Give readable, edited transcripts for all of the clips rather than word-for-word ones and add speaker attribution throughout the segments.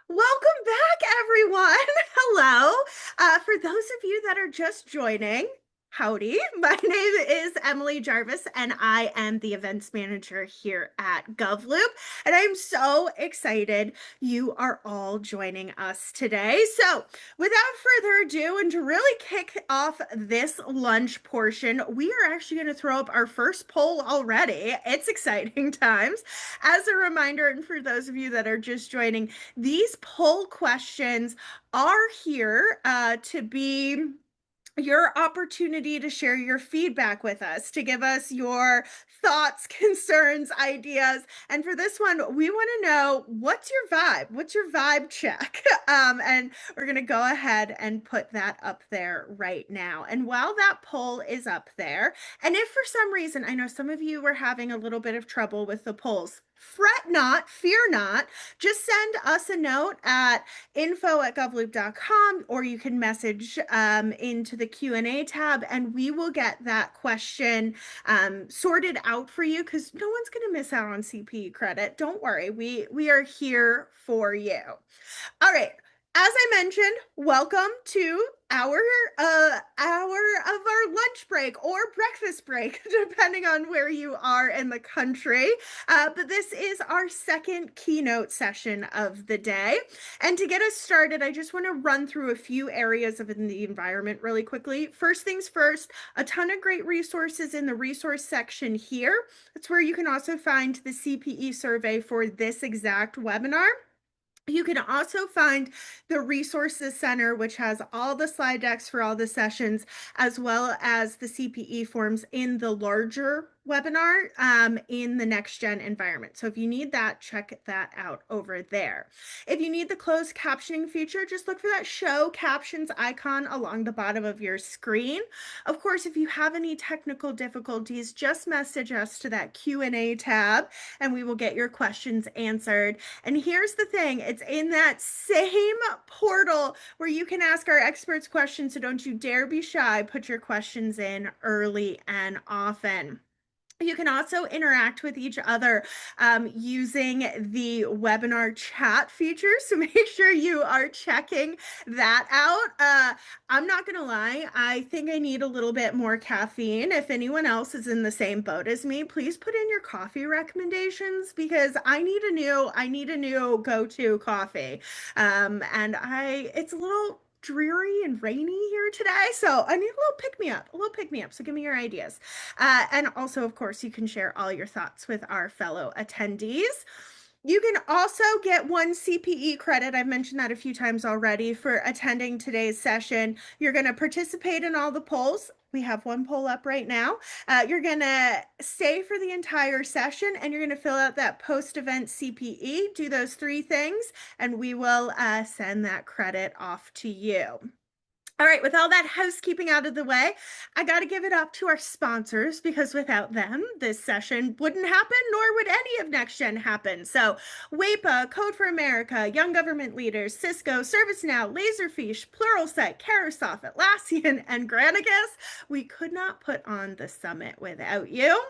Speaker 1: Welcome back, everyone. Hello. For those of you that are just joining, howdy. My name is Emily Jarvis, and I am the events manager here at GovLoop. And I'm so excited you are all joining us today. So, without further ado, and to really kick off this lunch portion, we are actually going to throw up our first poll already. It's exciting times. As a reminder, and for those of you that are just joining, these poll questions are here to be your opportunity to share your feedback with us, to give us your thoughts, concerns, ideas. And for this one, we want to know, what's your vibe? What's your vibe check? And we're going to go ahead and put that up there right now. And while that poll is up there, and if for some reason, I know some of you were having a little bit of trouble with the polls, fret not, fear not, just send us a note at info@govloop.com, or you can message into the Q&A tab, and we will get that question sorted out for you, because no one's going to miss out on CPE credit. Don't worry, we are here for you. All right. As I mentioned, welcome to our hour of our lunch break or breakfast break, depending on where you are in the country. But this is our second keynote session of the day. And to get us started, I just want to run through a few areas of the environment really quickly. First things first, a ton of great resources in the resource section here. That's where you can also find the CPE survey for this exact webinar. You can also find the Resources Center, which has all the slide decks for all the sessions, as well as the CPE forms in the larger webinar in the NextGen environment. So if you need that, check that out over there. If you need the closed captioning feature, just look for that show captions icon along the bottom of your screen. Of course, if you have any technical difficulties, just message us to that Q&A tab and we will get your questions answered. And here's the thing, it's in that same portal where you can ask our experts questions, so don't you dare be shy. Put your questions in early and often. You can also interact with each other using the webinar chat feature, so make sure you are checking that out. I'm not going to lie, I think I need a little bit more caffeine. If anyone else is in the same boat as me, please put in your coffee recommendations, because I need a new go-to coffee. And it's a little dreary and rainy here today, so I need a little pick me up. So give me your ideas. And also, of course, you can share all your thoughts with our fellow attendees. You can also get one CPE credit. I've mentioned that a few times already for attending today's session. You're going to participate in all the polls. We have one poll up right now. You're going to stay for the entire session, and you're going to fill out that post-event CPE. Do those three things, and we will send that credit off to you. All right, with all that housekeeping out of the way, I got to give it up to our sponsors, because without them, this session wouldn't happen, nor would any of NextGen happen. So WAPA, Code for America, Young Government Leaders, Cisco, ServiceNow, Laserfiche, Pluralsight, Carahsoft, Atlassian, and Granicus. We could not put on the summit without you.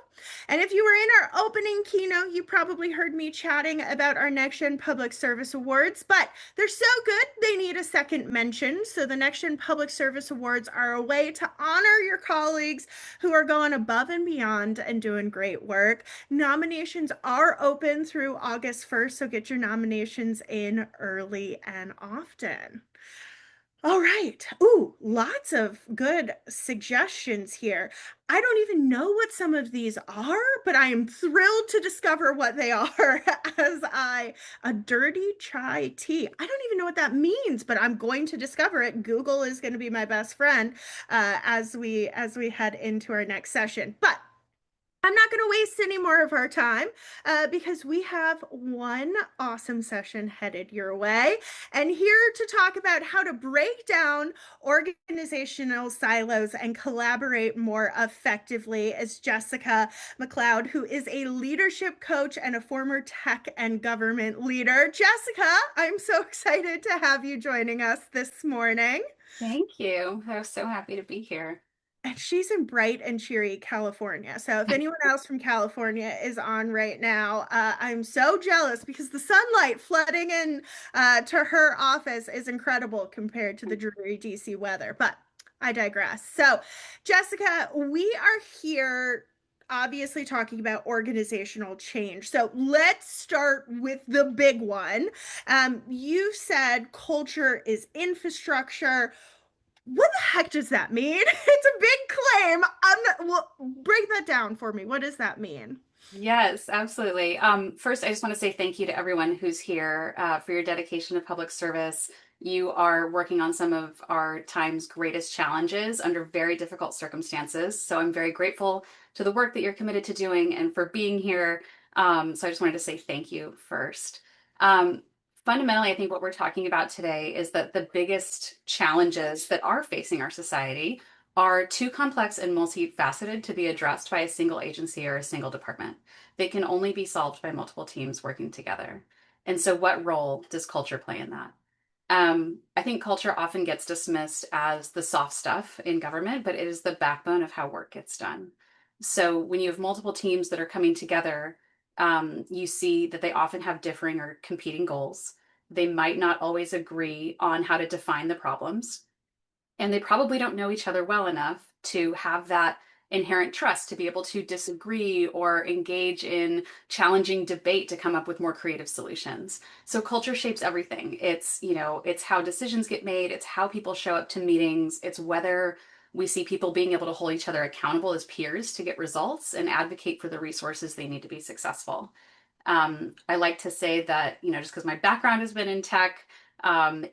Speaker 1: And if you were in our opening keynote, you probably heard me chatting about our NextGen Public Service Awards, but they're so good, they need a second mention. So the NextGen Public Service Awards are a way to honor your colleagues who are going above and beyond and doing great work. Nominations are open through August 1st, so get your nominations in early and often. All right. Ooh, lots of good suggestions here. I don't even know what some of these are, but I am thrilled to discover what they are a dirty chai tea. I don't even know what that means, but I'm going to discover it. Google is going to be my best friend as we head into our next session. But I'm not going to waste any more of our time because we have one awesome session headed your way. And here to talk about how to break down organizational silos and collaborate more effectively is Jessica MacLeod, who is a leadership coach and a former tech and government leader. Jessica, I'm so excited to have you joining us this morning.
Speaker 2: Thank you. I was so happy to be here.
Speaker 1: And she's in bright and cheery California. So if anyone else from California is on right now, I'm so jealous because the sunlight flooding in to her office is incredible compared to the dreary DC weather. But I digress. So, Jessica, we are here obviously talking about organizational change. So let's start with the big one. You said culture is infrastructure. What the heck does that mean? It's a big claim. I'm not, well, break that down for me. What does that mean?
Speaker 2: Yes, absolutely. First, I just want to say thank you to everyone who's here for your dedication to public service. You are working on some of our time's greatest challenges under very difficult circumstances. So I'm very grateful to the work that you're committed to doing and for being here. So I just wanted to say thank you first. Um, Fundamentally, I think what we're talking about today is that the biggest challenges that are facing our society are too complex and multifaceted to be addressed by a single agency or a single department. They can only be solved by multiple teams working together. And so, what role does culture play in that? I think culture often gets dismissed as the soft stuff in government, but it is the backbone of how work gets done. So, when you have multiple teams that are coming together, you see that they often have differing or competing goals. They might not always agree on how to define the problems, and they probably don't know each other well enough to have that inherent trust to be able to disagree or engage in challenging debate to come up with more creative solutions. So culture shapes everything. It's how decisions get made, it's how people show up to meetings, it's whether we see people being able to hold each other accountable as peers to get results and advocate for the resources they need to be successful. I like to say that, just because my background has been in tech,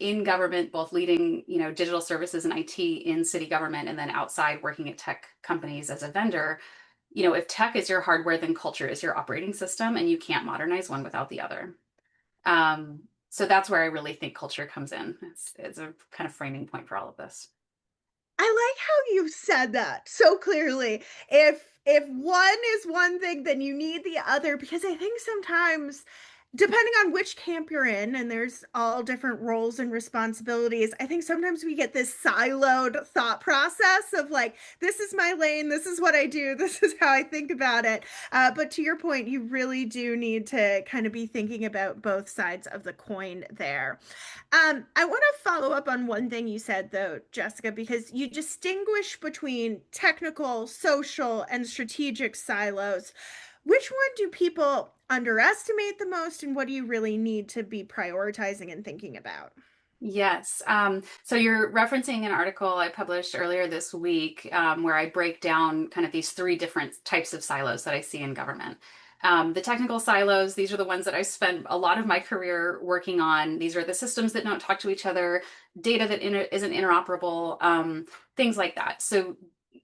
Speaker 2: in government, both leading, digital services and IT in city government, and then outside working at tech companies as a vendor, if tech is your hardware, then culture is your operating system, and you can't modernize one without the other. So that's where I really think culture comes in. It's a kind of framing point for all of this.
Speaker 1: I like how you said that so clearly. If one is one thing, then you need the other because I think sometimes depending on which camp you're in, and there's all different roles and responsibilities, I think sometimes we get this siloed thought process of like, this is my lane, this is what I do, this is how I think about it. But to your point, you really do need to kind of be thinking about both sides of the coin there. I want to follow up on one thing you said, though, Jessica, because you distinguish between technical, social, and strategic silos. Which one do people underestimate the most, and what do you really need to be prioritizing and thinking about?
Speaker 2: Yes. So you're referencing an article I published earlier this week, where I break down kind of these three different types of silos that I see in government. The technical silos, these are the ones that I spent a lot of my career working on. These are the systems that don't talk to each other, data that isn't interoperable, things like that. So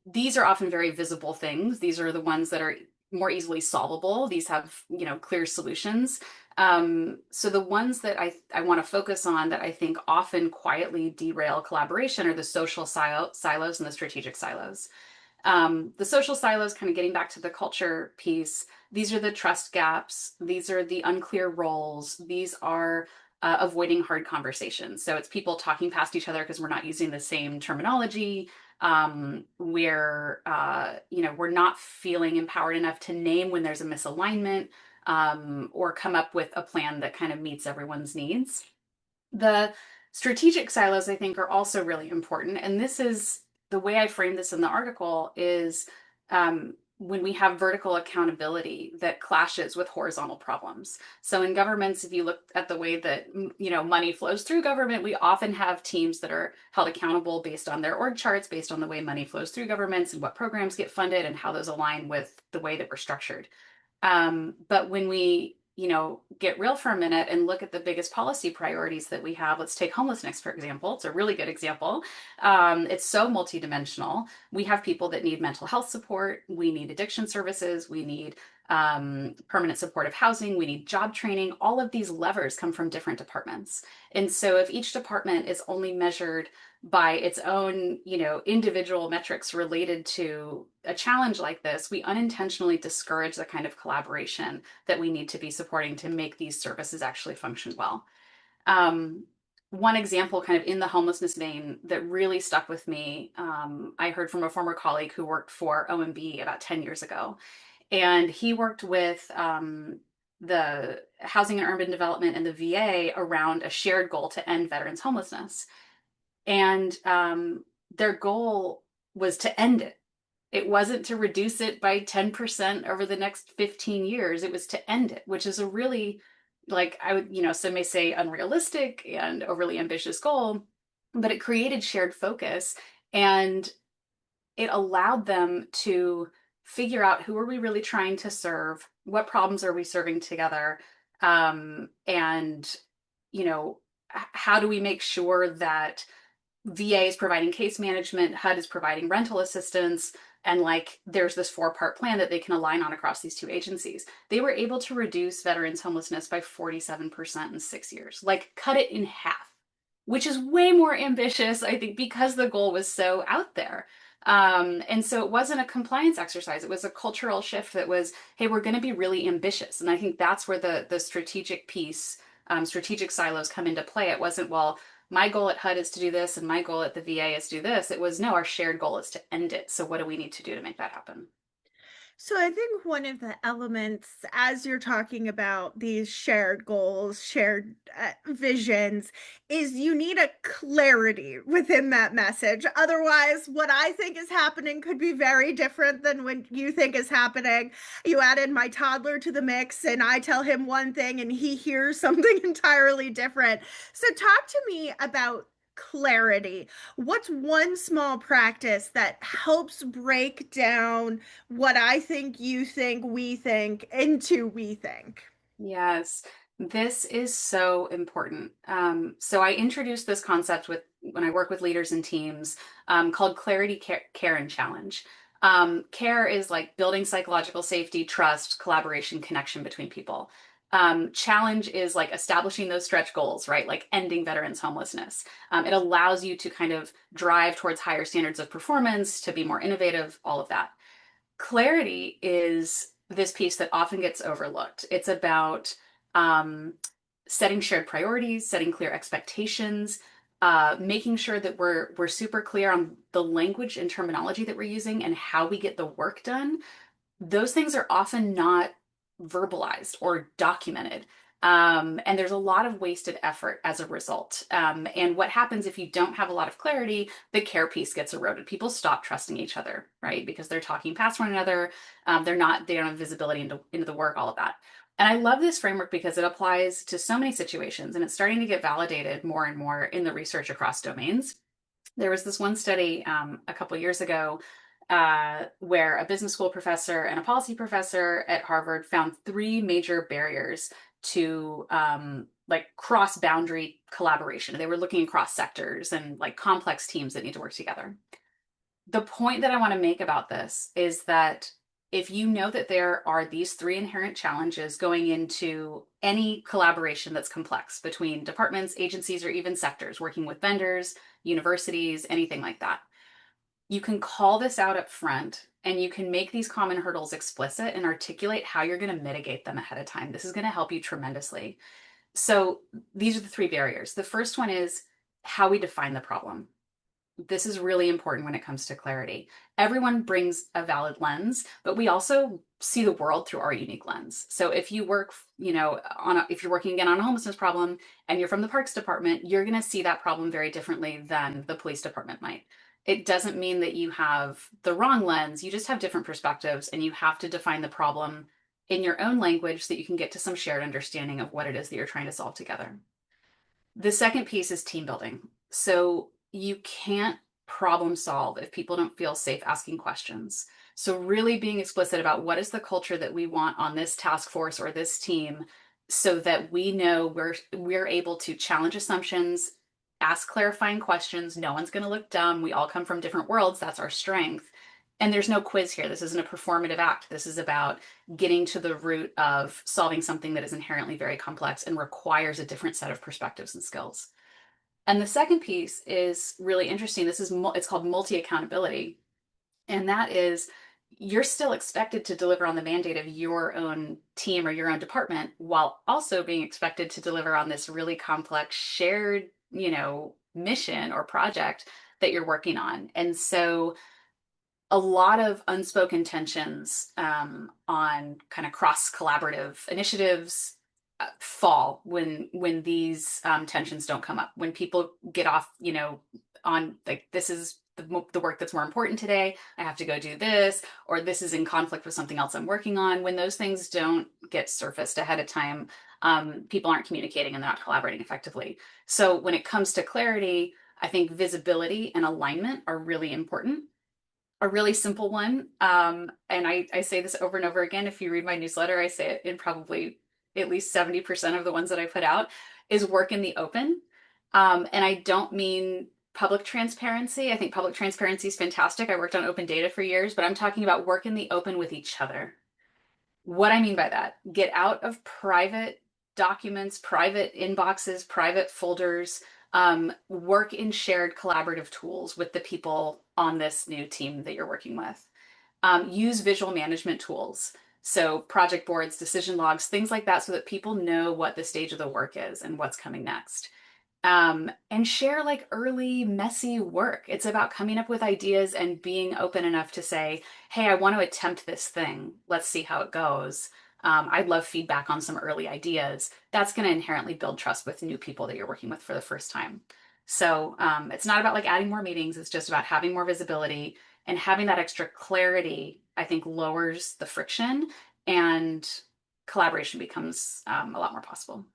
Speaker 2: these are often very visible things. These are the ones that are more easily solvable. These have, clear solutions. So the ones that I want to focus on that I think often quietly derail collaboration are the social silos and the strategic silos. The social silos, kind of getting back to the culture piece, these are the trust gaps. These are the unclear roles. These are avoiding hard conversations. So it's people talking past each other because we're not using the same terminology. We're not feeling empowered enough to name when there's a misalignment, or come up with a plan that kind of meets everyone's needs. The strategic silos, I think, are also really important. And this is the way I frame this in the article is, when we have vertical accountability that clashes with horizontal problems. So in governments, if you look at the way that, money flows through government, we often have teams that are held accountable based on their org charts, based on the way money flows through governments and what programs get funded and how those align with the way that we're structured. But when we, get real for a minute and look at the biggest policy priorities that we have, let's take homelessness, for example. It's a really good example. It's so multidimensional. We have people that need mental health support. We need addiction services. We need permanent supportive housing. We need job training. All of these levers come from different departments. And so if each department is only measured by its own, individual metrics related to a challenge like this, we unintentionally discourage the kind of collaboration that we need to be supporting to make these services actually function well. Um, one example, kind of in the homelessness vein, that really stuck with me, I heard from a former colleague who worked for OMB about 10 years ago. And he worked with the Housing and Urban Development and the VA around a shared goal to end veterans homelessness. And their goal was to end it. It wasn't to reduce it by 10% over the next 15 years. It was to end it, which is a really, like, I would, some may say unrealistic and overly ambitious goal, but it created shared focus, and it allowed them to figure out, who are we really trying to serve? What problems are we serving together? And, how do we make sure that VA is providing case management, HUD is providing rental assistance, and like there's this 4-part plan that they can align on across these two agencies. They were able to reduce veterans homelessness by 47% in 6 years, like cut it in half, which is way more ambitious, I think, because the goal was so out there. And so it wasn't a compliance exercise. It was a cultural shift that was, hey, we're going to be really ambitious. And I think that's where the strategic piece, strategic silos come into play. It wasn't, well, my goal at HUD is to do this and my goal at the VA is to do this. It was, no, our shared goal is to end it. So what do we need to do to make that happen?
Speaker 1: So I think one of the elements, as you're talking about these shared goals, shared visions, is you need a clarity within that message. Otherwise, what I think is happening could be very different than what you think is happening. You added my toddler to the mix, and I tell him one thing, and he hears something entirely different. So, talk to me about clarity. What's one small practice that helps break down what I think, you think, we think into we think?
Speaker 2: Yes, this is so important. So I introduced this concept with when I work with leaders and teams, called clarity, care, and challenge. Care is like building psychological safety, trust, collaboration, connection between people. Challenge is like establishing those stretch goals, right? Like ending veterans homelessness. It allows you to kind of drive towards higher standards of performance, to be more innovative, all of that. Clarity is this piece that often gets overlooked. It's about um, setting shared priorities, setting clear expectations, making sure that we're super clear on the language and terminology that we're using and how we get the work done. Those things are often not verbalized or documented. And there's a lot of wasted effort as a result. And what happens if you don't have a lot of clarity, the care piece gets eroded. People stop trusting each other, right? Because they're talking past one another. They don't have visibility into the work, all of that. And I love this framework because it applies to so many situations, and it's starting to get validated more and more in the research across domains. There was this one study a couple years ago, where a business school professor and a policy professor at Harvard found 3 major barriers to like cross boundary collaboration. They were looking across sectors and like complex teams that need to work together. The point that I want to make about this is that if you know that there are these 3 inherent challenges going into any collaboration that's complex between departments, agencies, or even sectors, working with vendors, universities, anything like that, you can call this out up front, and you can make these common hurdles explicit and articulate how you're going to mitigate them ahead of time. This is going to help you tremendously. So these are the 3 barriers. The first one is how we define the problem. This is really important when it comes to clarity. Everyone brings a valid lens, but we also see the world through our unique lens. So if you work, if you're working again on a homelessness problem and you're from the parks department, you're going to see that problem very differently than the police department might. It doesn't mean that you have the wrong lens. You just have different perspectives, and you have to define the problem in your own language so that you can get to some shared understanding of what it is that you're trying to solve together. The second piece is team building. So you can't problem solve if people don't feel safe asking questions. So really being explicit about what is the culture that we want on this task force or this team, so that we know we're able to challenge assumptions, ask clarifying questions. No one's going to look dumb. We all come from different worlds. That's our strength. And there's no quiz here. This isn't a performative act. This is about getting to the root of solving something that is inherently very complex and requires a different set of perspectives and skills. And the second piece is really interesting. It's called multi-accountability. And that is, you're still expected to deliver on the mandate of your own team or your own department, while also being expected to deliver on this really complex shared mission or project that you're working on. And so a lot of unspoken tensions on kind of cross collaborative initiatives fall when these tensions don't come up. When people get off, on like this is the work that's more important today. I have to go do this, or this is in conflict with something else I'm working on. When those things don't get surfaced ahead of time, people aren't communicating and they're not collaborating effectively. So when it comes to clarity, I think visibility and alignment are really important. A really simple one, and I say this over and over again. If you read my newsletter, I say it in probably at least 70% of the ones that I put out, is work in the open. And I don't mean public transparency. I think public transparency is fantastic. I worked on open data for years, but I'm talking about work in the open with each other. What I mean by that, get out of private documents, private inboxes, private folders, work in shared collaborative tools with the people on this new team that you're working with. Use visual management tools. So project boards, decision logs, things like that, so that people know what the stage of the work is and what's coming next. And share like early messy work. It's about coming up with ideas and being open enough to say, hey, I want to attempt this thing. Let's see how it goes. I'd love feedback on some early ideas. That's going to inherently build trust with new people that you're working with for the first time. So it's not about like adding more meetings. It's just about having more visibility and having that extra clarity, I think lowers the friction and collaboration becomes a lot more possible.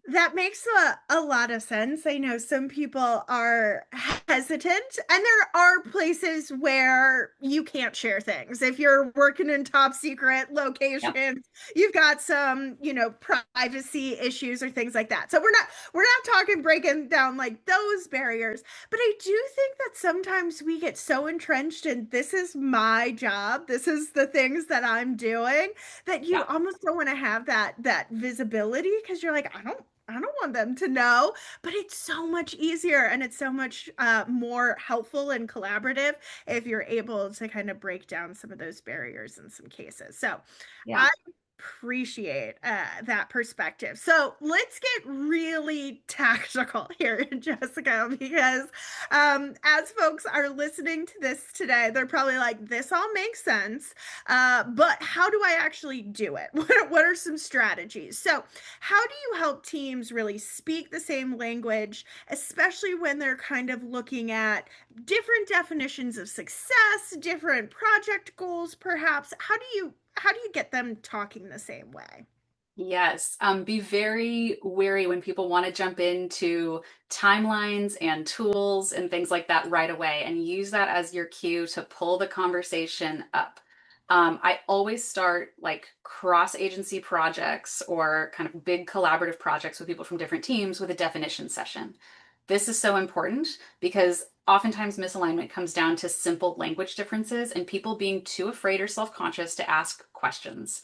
Speaker 1: That makes a lot of sense. I know some people are hesitant, and there are places where you can't share things. If you're working in top secret
Speaker 2: Yep.
Speaker 1: locations, you've got some, privacy issues or things like that. So we're not talking breaking down like those barriers, but I do think that sometimes we get so entrenched in this is my job, this is the things that I'm doing, that you
Speaker 2: Yeah.
Speaker 1: almost don't want to have that visibility because you're like, I don't want them to know, but it's so much easier and it's so much more helpful and collaborative if you're able to kind of break down some of those barriers in some cases. So
Speaker 2: Yeah.
Speaker 1: I appreciate that perspective. So let's get really tactical here, Jessica, because as folks are listening to this today, they're probably like, this all makes sense, but how do I actually do it? What are some strategies? So, how do you help teams really speak the same language, especially when they're kind of looking at different definitions of success, different project goals, perhaps? How do you get them talking the same way?
Speaker 2: Yes. Be very wary when people want to jump into timelines and tools and things like that right away and use that as your cue to pull the conversation up. I always start like cross agency projects or kind of big collaborative projects with people from different teams with a definition session. This is so important because oftentimes misalignment comes down to simple language differences and people being too afraid or self conscious to ask questions.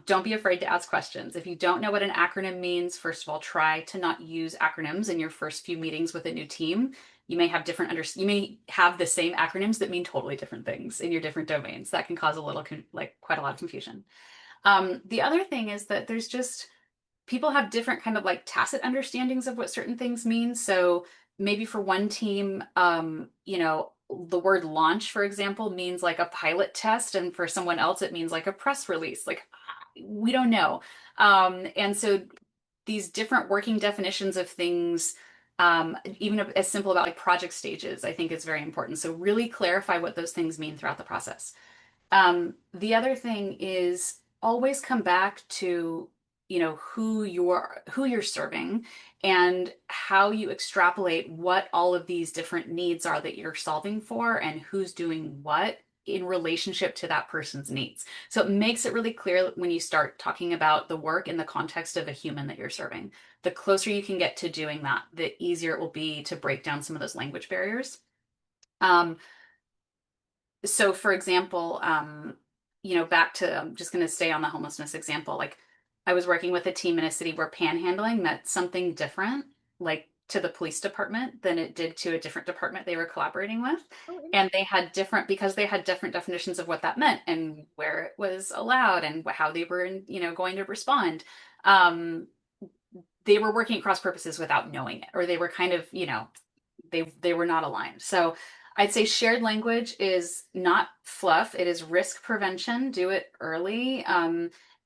Speaker 2: Don't be afraid to ask questions. If you don't know what an acronym means, first of all, try to not use acronyms in your first few meetings with a new team. You may have the same acronyms that mean totally different things in your different domains. That can cause a little like quite a lot of confusion. The other thing is that there's just people have different kind of like tacit understandings of what certain things mean. So maybe for one team, the word launch, for example, means like a pilot test, and for someone else, it means like a press release. Like we don't know. And so these different working definitions of things, even as simple about like project stages, I think is very important. So really clarify what those things mean throughout the process. The other thing is always come back to, who you're serving and how you extrapolate what all of these different needs are that you're solving for and who's doing what in relationship to that person's needs. So it makes it really clear when you start talking about the work in the context of a human that you're serving. The closer you can get to doing that, the easier it will be to break down some of those language barriers. Um, so for example, back to, I'm just going to stay on the homelessness example. Like I was working with a team in a city where panhandling meant something different, like to the police department than it did to a different department they were collaborating with.
Speaker 1: Oh,
Speaker 2: And because they had different definitions of what that meant and where it was allowed and how they were, going to respond. Um, they were working at cross purposes without knowing it, or they were kind of, they were not aligned. So I'd say shared language is not fluff. It is risk prevention. Do it early.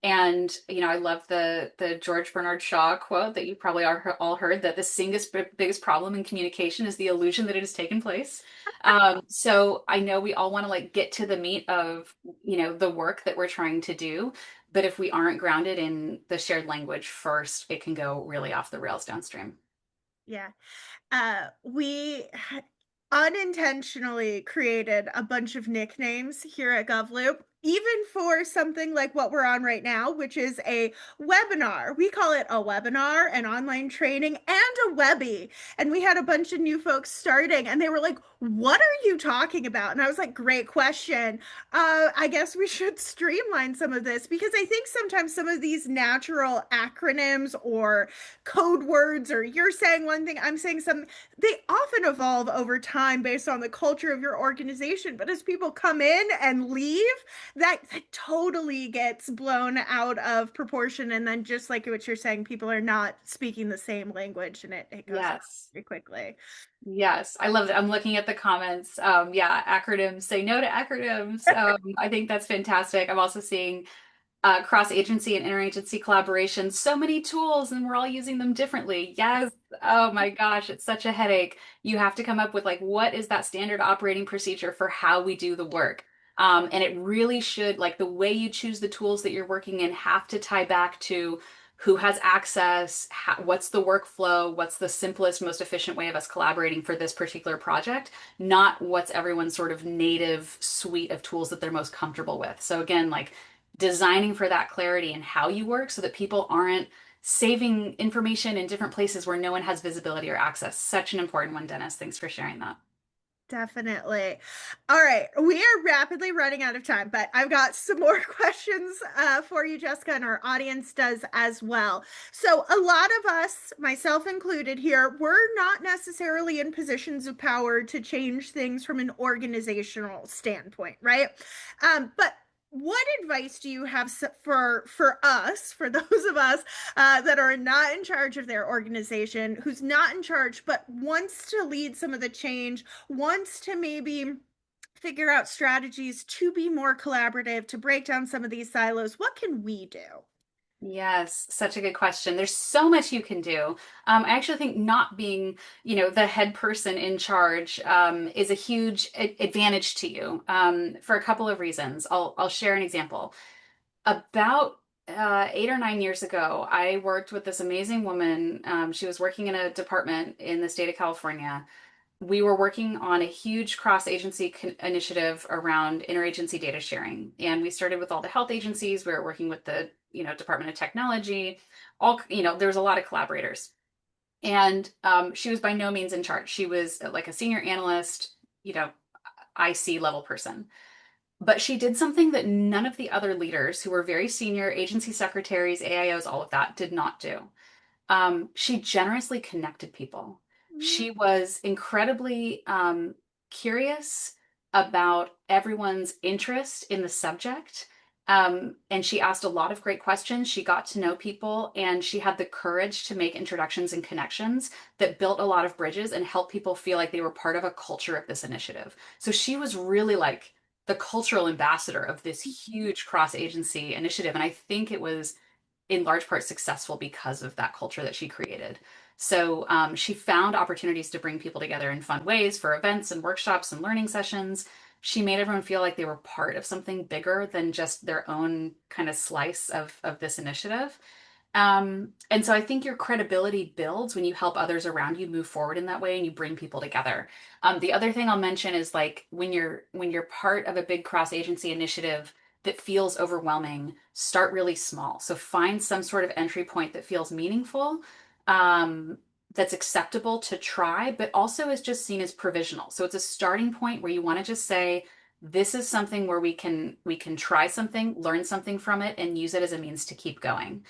Speaker 2: And I love the George Bernard Shaw quote that you probably all heard, that the single biggest problem in communication is the illusion that it has taken place. So I know we all want to like get to the meat of the work that we're trying to do, but if we aren't grounded in the shared language first, it can go really off the rails downstream.
Speaker 1: Yeah. We unintentionally created a bunch of nicknames here at GovLoop, even for something like what we're on right now, which is a webinar. We call it a webinar, an online training, and a Webby. And we had a bunch of new folks starting, and they were like, "What are you talking about?" And I was like, "Great question. I guess we should streamline some of this because I think sometimes some of these natural acronyms or code words, or you're saying one thing, I'm saying something, they often evolve over time based on the culture of your organization. But as people come in and leave, that totally gets blown out of proportion. And then just like what you're saying, people are not speaking the same language and it goes out
Speaker 2: Yes.
Speaker 1: very quickly.
Speaker 2: Yes, I love it. I'm looking at the comments. Yeah, acronyms, say no to acronyms. I think that's fantastic. I'm also seeing cross-agency and interagency collaboration, so many tools, and we're all using them differently. Yes. Oh my gosh, it's such a headache. You have to come up with like, what is that standard operating procedure for how we do the work? And it really should, like the way you choose the tools that you're working in have to tie back to who has access, what's the workflow, what's the simplest, most efficient way of us collaborating for this particular project, not what's everyone's sort of native suite of tools that they're most comfortable with. So again, like designing for that clarity in how you work so that people aren't saving information in different places where no one has visibility or access. Such an important one, Dennis. Thanks for sharing that.
Speaker 1: Definitely. All right. We are rapidly running out of time, but I've got some more questions for you, Jessica, and our audience does as well. So, a lot of us, myself included here, we're not necessarily in positions of power to change things from an organizational standpoint, right? But what advice do you have for us, for those of us that are not in charge of their organization, who's not in charge but wants to lead some of the change, wants to maybe figure out strategies to be more collaborative, to break down some of these silos? What can we do?
Speaker 2: Yes, such a good question. There's so much you can do. I actually think not being, the head person in charge is a huge advantage to you for a couple of reasons. I'll share an example. About 8 or 9 years ago, I worked with this amazing woman. She was working in a department in the state of California. We were working on a huge cross-agency initiative around interagency data sharing. And we started with all the health agencies. We were working with the, Department of Technology. There was a lot of collaborators. And she was by no means in charge. She was like a senior analyst, IC level person. But she did something that none of the other leaders who were very senior, agency secretaries, AIOs, all of that, did not do. She generously connected people. She was incredibly curious about everyone's interest in the subject. And she asked a lot of great questions. She got to know people, and she had the courage to make introductions and connections that built a lot of bridges and helped people feel like they were part of a culture of this initiative. So she was really like the cultural ambassador of this huge cross agency initiative. And I think it was in large part successful because of that culture that she created. So she found opportunities to bring people together in fun ways for events and workshops and learning sessions. She made everyone feel like they were part of something bigger than just their own kind of slice of this initiative. And so I think your credibility builds when you help others around you move forward in that way and you bring people together. The other thing I'll mention is like when you're part of a big cross agency initiative that feels overwhelming, start really small. So find some sort of entry point that feels meaningful, that's acceptable to try, but also is just seen as provisional. So it's a starting point where you want to just say, this is something where we can try something, learn something from it, and use it as a means to keep going.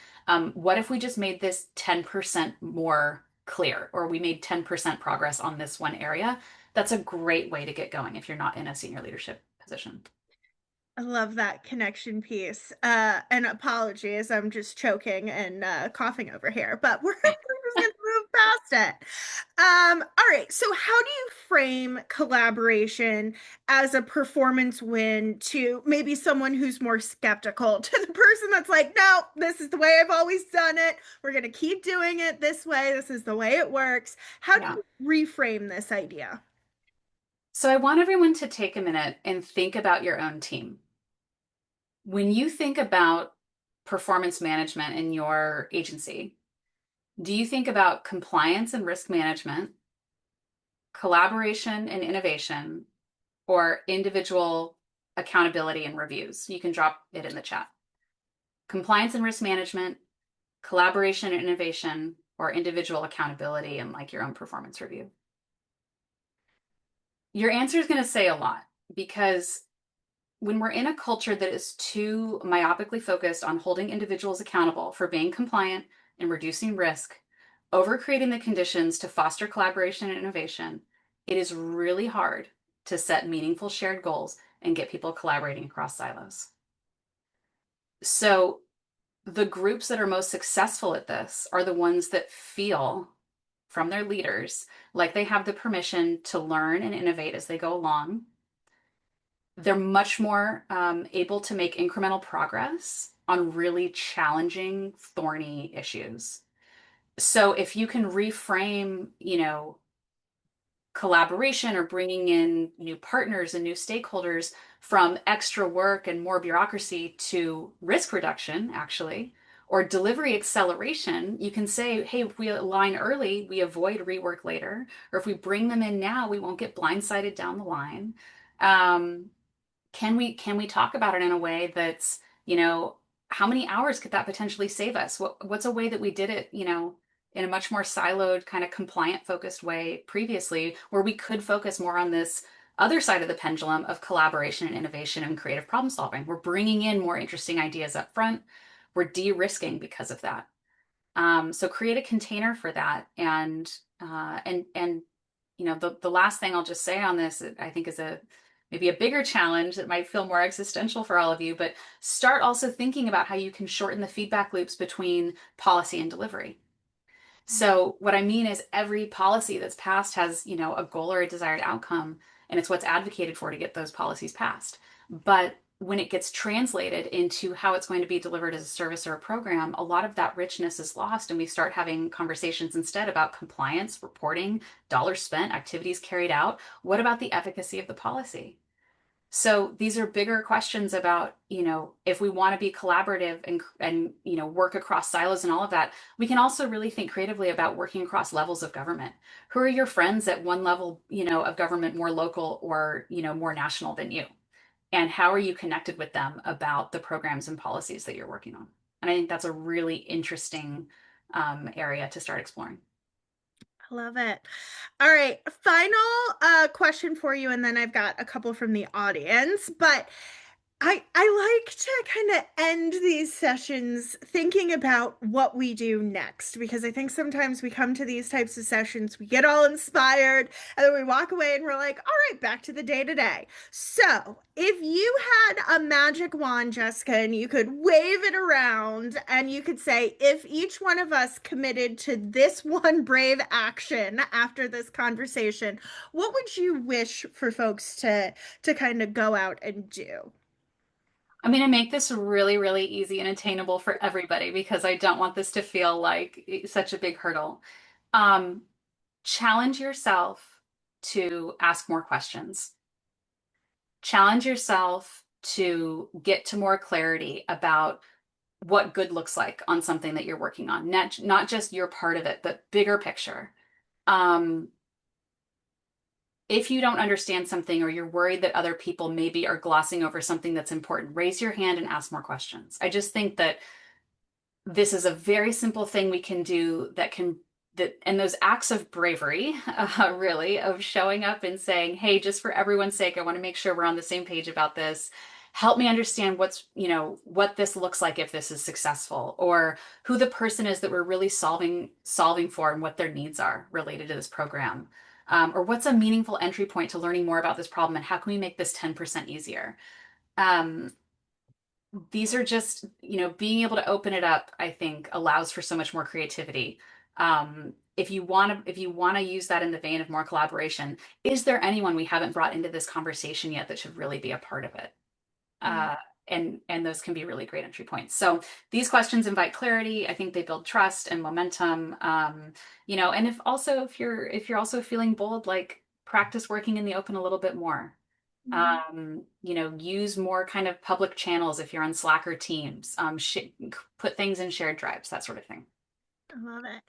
Speaker 2: What if we just made this 10% more clear, or we made 10% progress on this one area? That's a great way to get going if you're not in a senior leadership position.
Speaker 1: I love that connection piece. And apologies, I'm just choking and coughing over here, but we're just gonna move past it. All right, so how do you frame collaboration as a performance win to maybe someone who's more skeptical, to the person that's like, no, this is the way I've always done it. We're gonna keep doing it this way. This is the way it works. How do
Speaker 2: Yeah.
Speaker 1: you reframe this idea?
Speaker 2: So I want everyone to take a minute and think about your own team. When you think about performance management in your agency, do you think about compliance and risk management, collaboration and innovation, or individual accountability and reviews? You can drop it in the chat. Compliance and risk management, collaboration and innovation, or individual accountability and like your own performance review. Your answer is going to say a lot because when we're in a culture that is too myopically focused on holding individuals accountable for being compliant and reducing risk, over creating the conditions to foster collaboration and innovation, it is really hard to set meaningful shared goals and get people collaborating across silos. So the groups that are most successful at this are the ones that feel from their leaders like they have the permission to learn and innovate as they go along. They're much more able to make incremental progress on really challenging, thorny issues. So if you can reframe, collaboration or bringing in new partners and new stakeholders from extra work and more bureaucracy to risk reduction, actually, or delivery acceleration, you can say, hey, if we align early, we avoid rework later. Or if we bring them in now, we won't get blindsided down the line. Um, can we talk about it in a way that's, how many hours could that potentially save us? What's a way that we did it, in a much more siloed, kind of compliant focused way previously, where we could focus more on this other side of the pendulum of collaboration and innovation and creative problem solving. We're bringing in more interesting ideas up front. We're de-risking because of that. So create a container for that, and the last thing I'll just say on this, I think, is maybe a bigger challenge that might feel more existential for all of you, but start also thinking about how you can shorten the feedback loops between policy and delivery. So what I mean is every policy that's passed has, a goal or a desired outcome, and it's what's advocated for to get those policies passed. But when it gets translated into how it's going to be delivered as a service or a program, a lot of that richness is lost, and we start having conversations instead about compliance, reporting, dollars spent, activities carried out. What about the efficacy of the policy? So these are bigger questions about, if we want to be collaborative and work across silos and all of that, we can also really think creatively about working across levels of government. Who are your friends at one level, of government, more local or, more national than you? And how are you connected with them about the programs and policies that you're working on? And I think that's a really interesting area to start exploring.
Speaker 1: I love it. All right, final question for you, and then I've got a couple from the audience. But I like to kind of end these sessions thinking about what we do next, because I think sometimes we come to these types of sessions, we get all inspired, and then we walk away and we're like, all right, back to the day to day. So, if you had a magic wand, Jessica, and you could wave it around and you could say, if each one of us committed to this one brave action after this conversation, what would you wish for folks to kind of go out and do?
Speaker 2: I'm going to make this really, really easy and attainable for everybody because I don't want this to feel like such a big hurdle. Um, Challenge yourself to ask more questions. Challenge yourself to get to more clarity about what good looks like on something that you're working on, not just your part of it, but bigger picture. Um, if you don't understand something or you're worried that other people maybe are glossing over something that's important, raise your hand and ask more questions. I just think that this is a very simple thing we can do and those acts of bravery, really, of showing up and saying, hey, just for everyone's sake, I want to make sure we're on the same page about this. Help me understand what this looks like if this is successful, or who the person is that we're really solving for and what their needs are related to this program. Or what's a meaningful entry point to learning more about this problem and how can we make this 10% easier? Um, these are just, being able to open it up, I think allows for so much more creativity. If you want to use that in the vein of more collaboration, is there anyone we haven't brought into this conversation yet that should really be a part of it?
Speaker 1: Mm.
Speaker 2: Uh, and those can be really great entry points. So these questions invite clarity. I think they build trust and momentum. And if you're also feeling bold, like practice working in the open a little bit more.
Speaker 1: Mhm.
Speaker 2: Use more kind of public channels if you're on Slack or Teams. Put things in shared drives, that sort of thing.
Speaker 1: I love it.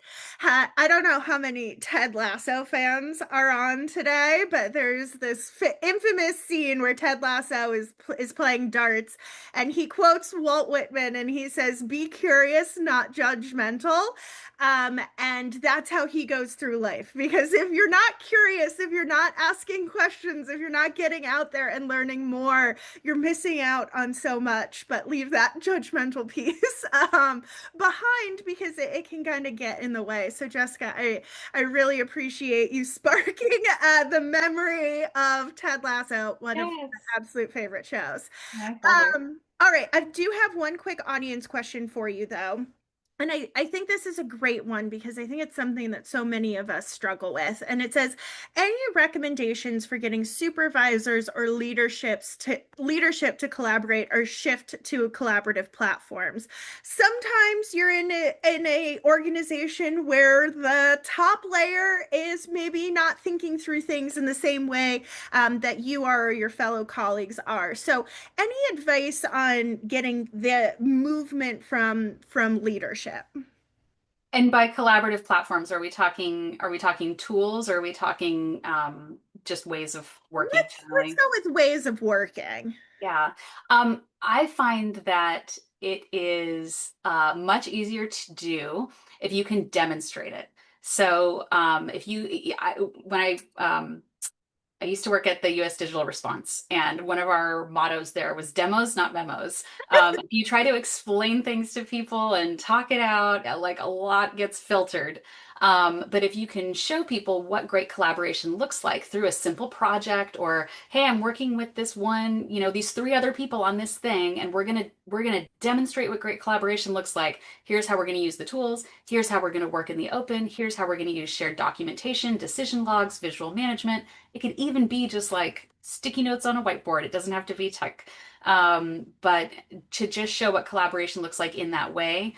Speaker 1: I don't know how many Ted Lasso fans are on today, but there's this infamous scene where Ted Lasso is playing darts, and he quotes Walt Whitman, and he says, "Be curious, not judgmental." And that's how he goes through life. Because if you're not curious, if you're not asking questions, if you're not getting out there and learning more, you're missing out on so much. But leave that judgmental piece. Behind, because it can kind of get in the way. So Jessica, I really appreciate you sparking the memory of Ted Lasso, one of
Speaker 2: Yes,
Speaker 1: my absolute favorite shows.
Speaker 2: my pleasure.
Speaker 1: All right, I do have one quick audience question for you though. And I think this is a great one because I think it's something that so many of us struggle with. And it says, any recommendations for getting supervisors or leadership to collaborate or shift to collaborative platforms? Sometimes you're in a organization where the top layer is maybe not thinking through things in the same way that you are or your fellow colleagues are. So any advice on getting the movement from leadership?
Speaker 2: And by collaborative platforms, are we talking tools or are we talking just ways of working
Speaker 1: Let's
Speaker 2: generally?
Speaker 1: go with ways of working.
Speaker 2: Yeah. I find that it is much easier to do if you can demonstrate it. So if you, when I used to work at the US Digital Response, and one of our mottos there was demos, not memos. You try to explain things to people and talk it out, like a lot gets filtered. But if you can show people what great collaboration looks like through a simple project, or hey, I'm working with this one, these three other people on this thing, and we're gonna demonstrate what great collaboration looks like. Here's how we're gonna use the tools. Here's how we're gonna work in the open. Here's how we're gonna use shared documentation, decision logs, visual management. It could even be just like sticky notes on a whiteboard. It doesn't have to be tech. But to just show what collaboration looks like in that way,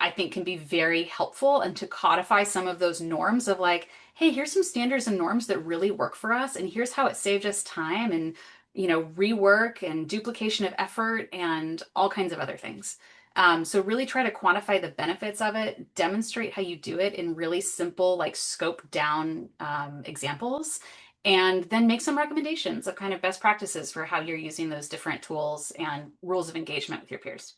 Speaker 2: I think can be very helpful, and to codify some of those norms of like, hey, here's some standards and norms that really work for us, and here's how it saved us time and rework and duplication of effort and all kinds of other things. So really try to quantify the benefits of it, demonstrate how you do it in really simple, like scope down examples, and then make some recommendations of kind of best practices for how you're using those different tools and rules of engagement with your peers.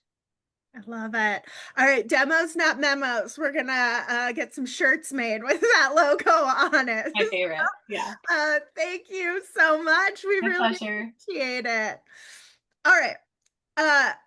Speaker 1: I love it. All right, demos, not memos. We're gonna get some shirts made with that logo on it.
Speaker 2: My favorite. Yeah.
Speaker 1: Thank you so much. We
Speaker 2: My
Speaker 1: really
Speaker 2: pleasure.
Speaker 1: appreciate it. All right.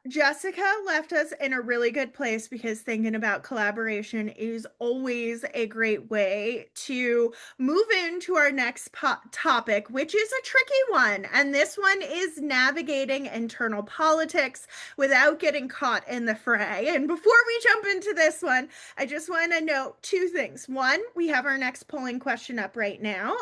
Speaker 1: Jessica left us in a really good place because thinking about collaboration is always a great way to move into our next topic, which is a tricky one. And this one is navigating internal politics without getting caught in the fray. And before we jump into this one, I just want to note two things. One, we have our next polling question up right now.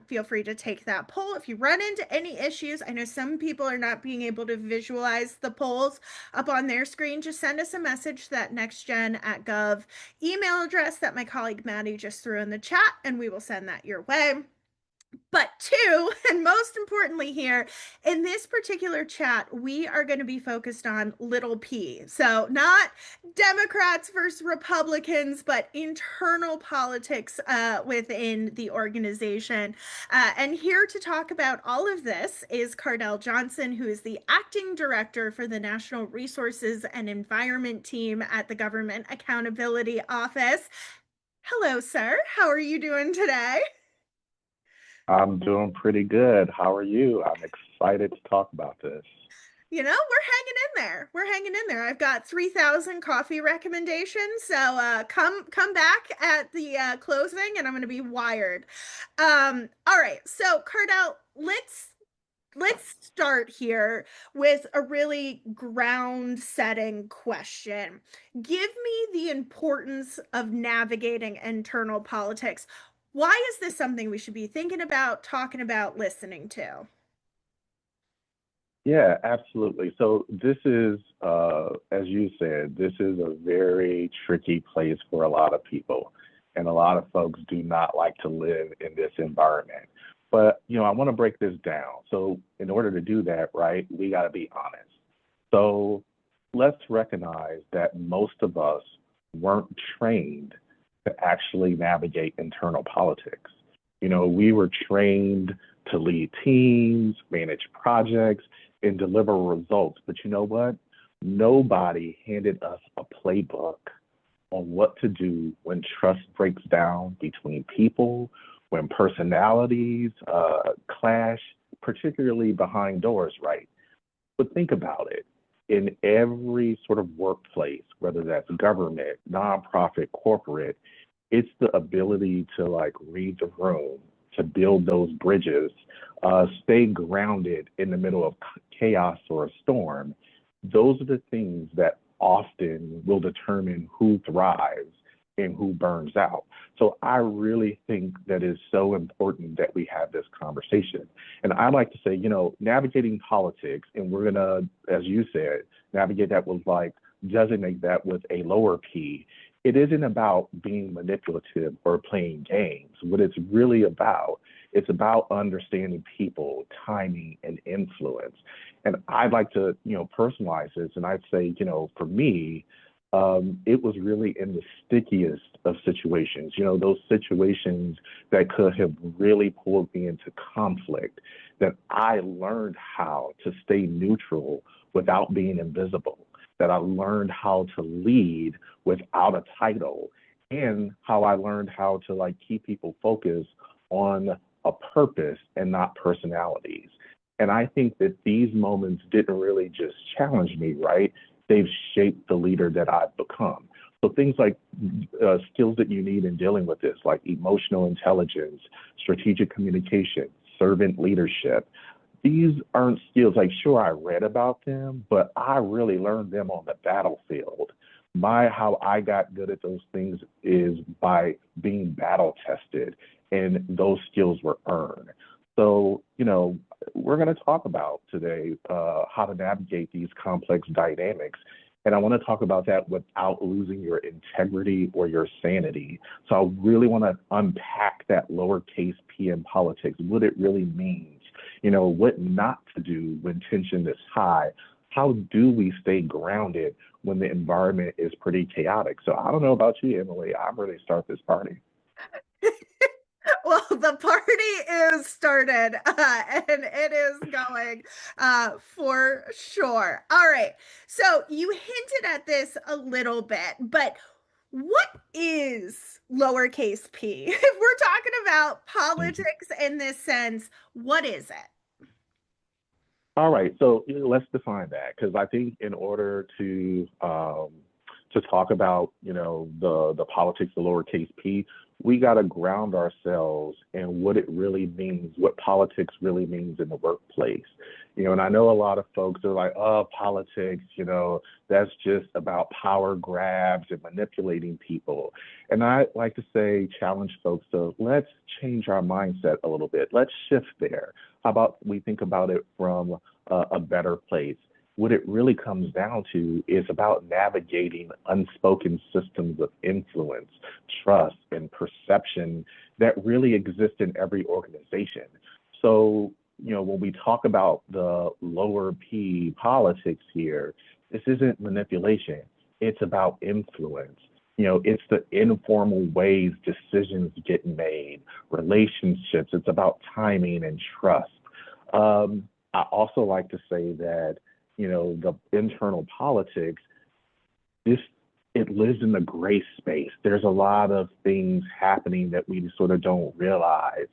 Speaker 1: Feel free to take that poll if you run into any issues. I know some people are not being able to visualize the polls up on their screen. Just send us a message to that nextgen@gov email address that my colleague Maddie just threw in the chat, and we will send that your way. But two, and most importantly here, in this particular chat, we are going to be focused on little p. So not Democrats versus Republicans, but internal politics within the organization. And here to talk about all of this is Cardell Johnson, who is the acting director for the National Resources and Environment Team at the Government Accountability Office. Hello, sir. How are you doing today?
Speaker 3: I'm doing pretty good. How are you? I'm excited to talk about this.
Speaker 1: We're hanging in there. We're hanging in there. I've got 3,000 coffee recommendations. So come back at the closing and I'm going to be wired. All right. So Cardell, let's let's start here with a really ground setting question. Give me the importance of navigating internal politics. Why is this something we should be thinking about, talking about, listening to?
Speaker 3: Yeah, absolutely. So this is, as you said, this is a very tricky place for a lot of people. And a lot of folks do not like to live in this environment. But, I want to break this down. So in order to do that, right, we got to be honest. So let's recognize that most of us weren't trained to actually navigate internal politics. We were trained to lead teams, manage projects, and deliver results. But you know what? Nobody handed us a playbook on what to do when trust breaks down between people, when personalities clash, particularly behind doors, right? But think about it. In every sort of workplace, whether that's government, nonprofit, corporate, it's the ability to like read the room, to build those bridges, stay grounded in the middle of chaos or a storm. Those are the things that often will determine who thrives and who burns out. So I really think that is so important that we have this conversation. And I like to say, navigating politics, and we're gonna, as you said, navigate that with like designate that with a lower P. It isn't about being manipulative or playing games. What it's really about, it's about understanding people, timing, and influence. And I'd like to, personalize this, and I'd say, for me, it was really in the stickiest of situations, those situations that could have really pulled me into conflict, that I learned how to stay neutral without being invisible, that I learned how to lead without a title, and how I learned how to like keep people focused on a purpose and not personalities. And I think that these moments didn't really just challenge me, right? They've shaped the leader that I've become. So things like skills that you need in dealing with this, like emotional intelligence, strategic communication, servant leadership, these aren't skills like, sure, I read about them, but I really learned them on the battlefield. How I got good at those things is by being battle tested, and those skills were earned. So, we're going to talk about today how to navigate these complex dynamics. And I want to talk about that without losing your integrity or your sanity. So I really want to unpack that lowercase p in politics, what it really means, what not to do when tension is high. How do we stay grounded when the environment is pretty chaotic? So I don't know about you, Emily. I'm ready to start this party.
Speaker 1: Well, the party is started and it is going for sure. All right. So you hinted at this a little bit, but what is lowercase p? If we're talking about
Speaker 3: Mhm.
Speaker 1: politics in this sense, what is it?
Speaker 3: All right, so let's define that, because I think in order to talk about the politics of lowercase p, we got to ground ourselves in what it really means, what politics really means in the workplace. And I know a lot of folks are like, oh, politics, that's just about power grabs and manipulating people. And I like to say, challenge folks to let's change our mindset a little bit. Let's shift there. How about we think about it from a better place? What it really comes down to is about navigating unspoken systems of influence, trust, and perception that really exist in every organization. So, when we talk about the lower P politics here, this isn't manipulation, it's about influence. It's the informal ways decisions get made, relationships, it's about timing and trust. I also like to say that the internal politics, this it lives in the gray space. There's a lot of things happening that we sort of don't realize.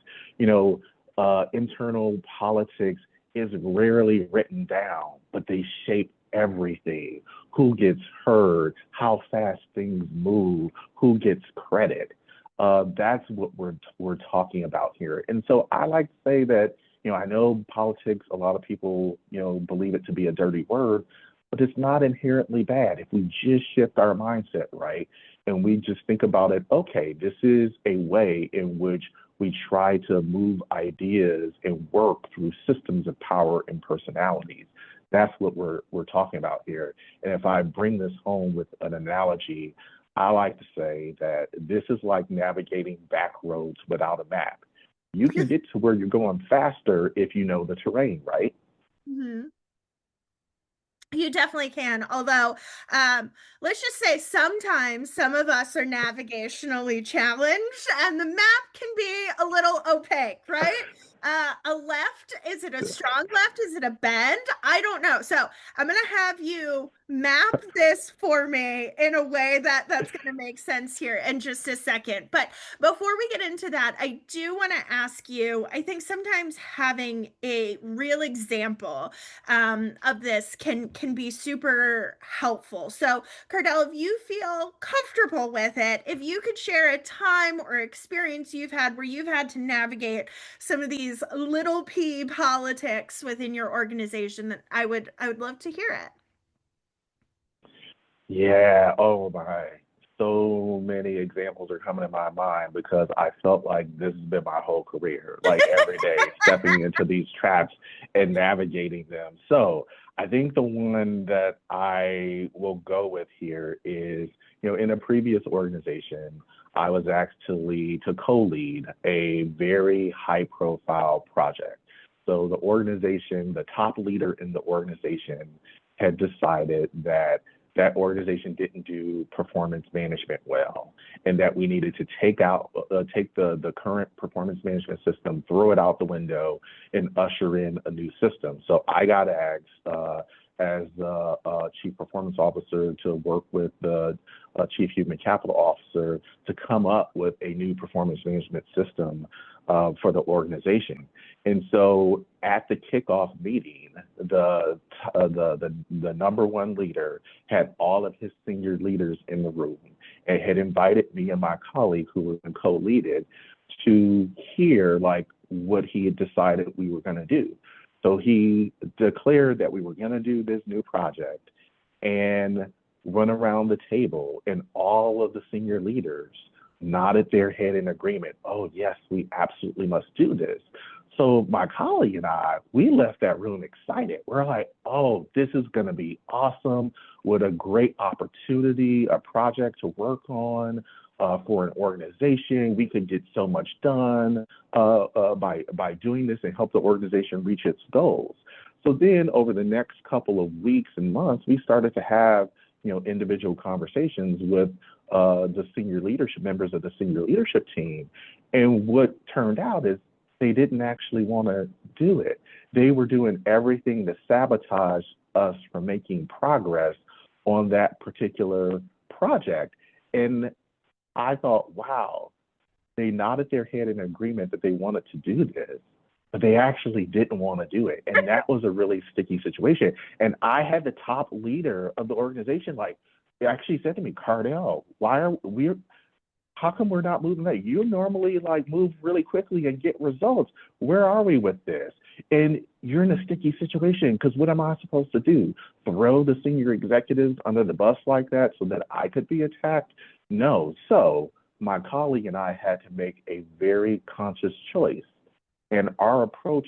Speaker 3: Internal politics is rarely written down, but they shape everything. Who gets heard, how fast things move, who gets credit. That's what we're talking about here. And so I like to say that I know politics, a lot of people, believe it to be a dirty word, but it's not inherently bad if we just shift our mindset, right? And we just think about it, okay, this is a way in which we try to move ideas and work through systems of power and personalities. That's what we're talking about here. And if I bring this home with an analogy, I like to say that this is like navigating back roads without a map. You can get to where you're going faster if you know the terrain, right?
Speaker 1: Mhm. You definitely can. Although, let's just say sometimes some of us are navigationally challenged and the map can be a little opaque, right? A left, is it a strong left? Is it a bend? I don't know. So I'm going to have you map this for me in a way that's going to make sense here in just a second. But before we get into that, I do want to ask you, I think sometimes having a real example of this can be super helpful. So, Cardell, if you feel comfortable with it, if you could share a time or experience you've had where you've had to navigate some of these little p politics within your organization, that I would love to hear it.
Speaker 3: Yeah, oh my. So many examples are coming to my mind because I felt like this has been my whole career, like every day stepping into these traps and navigating them. So I think the one that I will go with here is, in a previous organization, I was asked to co-lead a very high profile project. So the organization, the top leader in the organization had decided that organization didn't do performance management well, and that we needed to take the current performance management system, throw it out the window, and usher in a new system. So I got asked as the chief performance officer to work with the chief human capital officer to come up with a new performance management system for the organization. And so at the kickoff meeting, the number one leader had all of his senior leaders in the room and had invited me and my colleague who were co-leaded to hear like what he had decided we were going to do. So he declared that we were going to do this new project and run around the table, and all of the senior leaders nodded their head in agreement. Oh, yes, we absolutely must do this. So my colleague and I, we left that room excited. We're like, oh, this is going to be awesome. What a great opportunity, a project to work on for an organization. We could get so much done by doing this and help the organization reach its goals. So then over the next couple of weeks and months, we started to have individual conversations with the senior leadership members of the senior leadership team. And what turned out is they didn't actually want to do it. They were doing everything to sabotage us from making progress on that particular project. And I thought, wow, they nodded their head in agreement that they wanted to do this, but they actually didn't want to do it. And that was a really sticky situation. And I had the top leader of the organization, like, actually said to me, Cardell, how come we're not moving that? You normally like move really quickly and get results. Where are we with this? And you're in a sticky situation because what am I supposed to do? Throw the senior executives under the bus like that so that I could be attacked? No. So my colleague and I had to make a very conscious choice. And our approach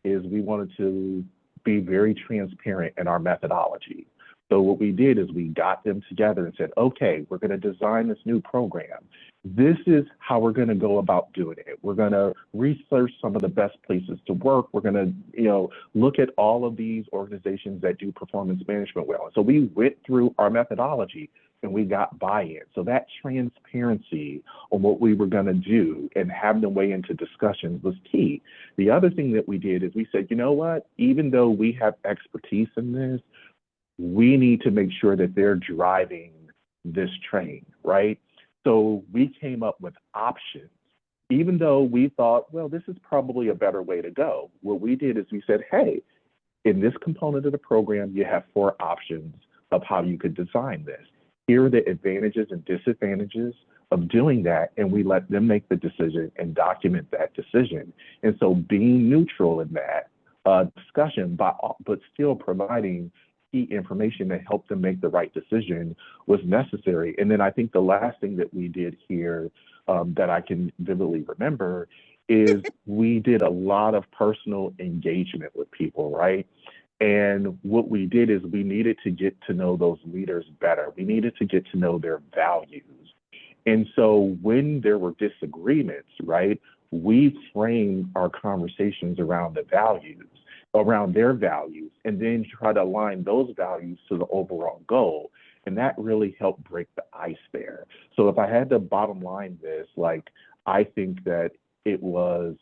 Speaker 3: is we wanted to be very transparent in our methodology. So what we did is we got them together and said, okay, we're going to design this new program. This is how we're going to go about doing it. We're going to research some of the best places to work. We're going to, look at all of these organizations that do performance management well. And so we went through our methodology and we got buy-in. So that transparency on what we were going to do and have them weigh into discussions was key. The other thing that we did is we said, you know what, even though we have expertise in this, we need to make sure that they're driving this train, right? So we came up with options, even though we thought, well, this is probably a better way to go. What we did is we said, hey, in this component of the program, you have 4 options of how you could design this. Here are the advantages and disadvantages of doing that, and we let them make the decision and document that decision. And so being neutral in that discussion, but still providing key information to help them make the right decision was necessary. And then I think the last thing that we did here that I can vividly remember is we did a lot of personal engagement with people, right? And what we did is we needed to get to know those leaders better. We needed to get to know their values. And so when there were disagreements, right, we framed our conversations around the values, around their values, and then try to align those values to the overall goal. And that really helped break the ice there. So if I had to bottom line this, like, I think that it was